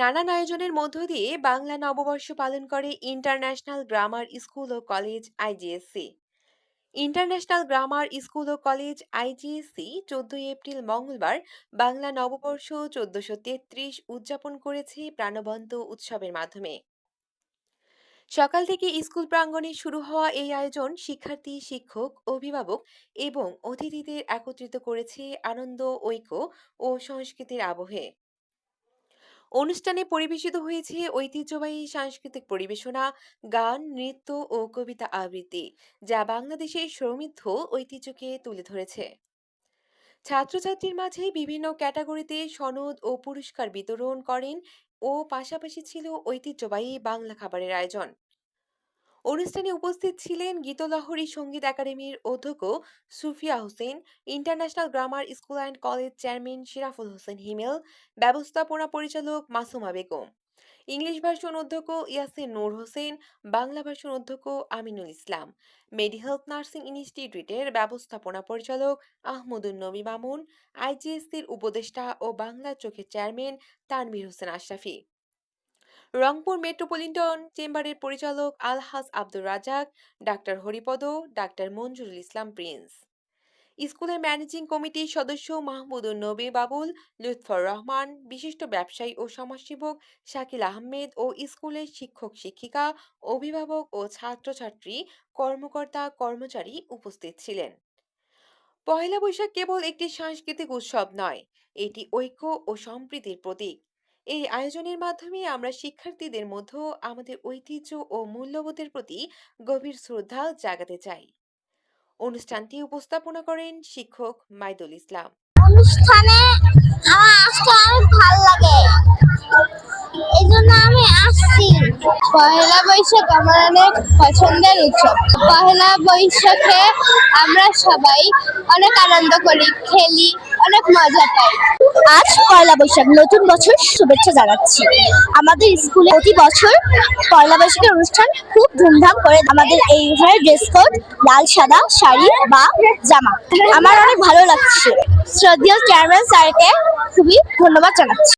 নানান আয়োজনের মধ্য দিয়ে বাংলা নববর্ষ পালন করে ইন্টারন্যাশনাল গ্রামার স্কুল ও কলেজ আইজিএসসি। ইন্টারন্যাশনাল গ্রামার স্কুল ও কলেজ আইজিএসসি 14 এপ্রিল মঙ্গলবার বাংলা নববর্ষ 1433 উদযাপন করেছে প্রাণবন্ত উৎসবের মাধ্যমে। সকাল থেকে স্কুল প্রাঙ্গণে শুরু হওয়া এই আয়োজন শিক্ষার্থী, শিক্ষক, অভিভাবক এবং অতিথিদের একত্রিত করেছে আনন্দ, ঐক্য ও সংস্কৃতির আবহে। অনুষ্ঠানে পরিবেশিত হয়েছে ঐতিহ্যবাহী সাংস্কৃতিক পরিবেশনা, গান, নৃত্য ও কবিতা আবৃত্তি, যা বাংলাদেশের সমৃদ্ধ ঐতিহ্যকে তুলে ধরেছে। ছাত্রছাত্রীর মাঝে বিভিন্ন ক্যাটাগরিতে সনদ ও পুরস্কার বিতরণ করেন ও পাশাপাশি ছিল ঐতিহ্যবাহী বাংলা খাবারের আয়োজন। অনুষ্ঠানে উপস্থিত ছিলেন গীতলহরী সঙ্গীত একাডেমির অধ্যক্ষ Sufia Hossain, international grammar school and college chairman Shiraful Hossain Himel, ব্যবস্থাপনা পরিচালক মাসুমা বেগম, ইংলিশ ভার্সন অধ্যক্ষ ইয়াসিন নূর হোসেন, বাংলা ভার্সন অধ্যক্ষ আমিনুল ইসলাম, মেডি হেলথ নার্সিং ইনস্টিটিউটের ব্যবস্থাপনা পরিচালক আহমদুন নবী মামুন, আইজিএসসির উপদেষ্টা ও বাংলা চোখের চেয়ারম্যান তানভীর হোসেন আশরাফি, রংপুর মেট্রোপলিটন চেম্বারের পরিচালক আলহাজ আব্দুর রাজাক, ডাক্তার হরিপদ, ডাক্তার মঞ্জুরুল ইসলাম প্রিন্স, স্কুলের ম্যানেজিং কমিটির সদস্য মাহমুদুন নবী বাবুল, লুৎফর রহমান, বিশিষ্ট ব্যবসায়ী ও সমাজসেবক শাকিল আহমেদ ও স্কুলের শিক্ষক, শিক্ষিকা, অভিভাবক ও ছাত্রছাত্রী, কর্মকর্তা, কর্মচারী উপস্থিত ছিলেন। পহেলা বৈশাখ কেবল একটি সাংস্কৃতিক উৎসব নয়, এটি ঐক্য ও সম্প্রীতির প্রতীক। এই আয়োজনের মাধ্যমে আমরা শিক্ষার্থীদের মধ্যে আমাদের ঐতিহ্য ও মূল্যবোধের প্রতি গভীর শ্রদ্ধা জাগাতে চাই। অনুষ্ঠানটি উপস্থাপনা করেন শিক্ষক মাইদুল ইসলাম। অনুষ্ঠানে আমার আসতে অনেক ভালো লাগে, এই জন্য আমি আসছি। পহেলা বৈশাখ আমার অনেক পছন্দের উৎসব। পহেলা বৈশাখে আমরা সবাই অনেক আনন্দ করি, খেলি, অনেক মজা পাই। আজ পয়লা বৈশাখ, নতুন বছর শুভেচ্ছা জানাচ্ছি। আমাদের স্কুলে প্রতি বছর পয়লা বৈশাখের অনুষ্ঠান খুব ধুমধাম করে। আমাদের এই ঘরের ড্রেস কোড লাল সাদা শাড়ি বা জামা। আমার অনেক ভালো লাগছে। শ্রদ্ধেয় চেয়ারম্যান স্যারকে খুবই ধন্যবাদ জানাচ্ছি।